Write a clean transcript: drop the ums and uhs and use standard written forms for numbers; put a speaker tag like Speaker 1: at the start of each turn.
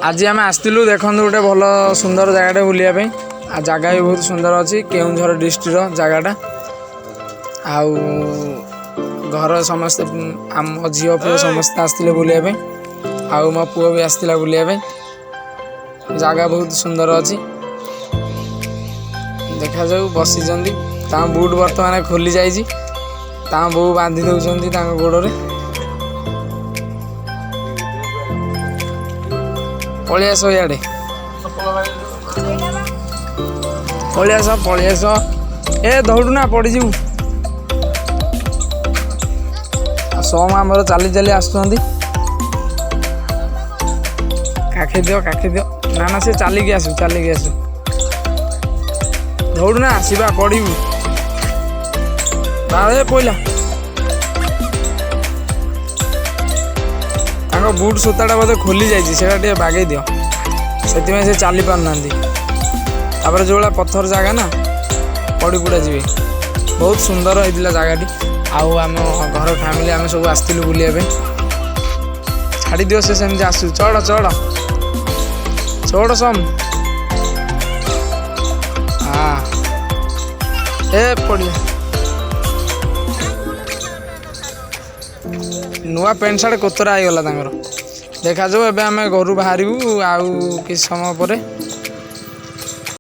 Speaker 1: आज आम आसलु देखु गोटे भल सुंदर जगह बुलायापी आ जगह भी बहुत सुंदर अच्छी केउझर डिस्ट्रिक्ट जगहटा आउ घर समस्ते आम झील पुओ समस्ते आसते बुलायापी आउ मो पुओ भी आसला बुलायापी जगह बहुत सुंदर अच्छी देखा जाऊ बसी बुट बर्तमान खोली जाइए बो बांधि दौरान गोड़े पलियास इे पलियास ए दौड़ना पड़जु सोम आमर चली चली आसुँच काखी दियो ना से चलिकी आसु दौड़ना आसवा पड़ू बाड़े पड़ा बुट सूताटा बोधे खोली जाइए बागे दियो से चली पारना जो पत्थर जगह ना पड़ी पुड़ा जी बहुत सुंदर होता जगह आउ आम घर फैमिली आम सब आसलु बुलायापी छाड़ी दियो से सेमती आसु चढ़ चढ़ चढ़ सम हाँ ए पड़िया नुआ पेंट सार्ट कोतरा होगा देखा जाऊ एबे आम घर बाहर आउ कि समय पर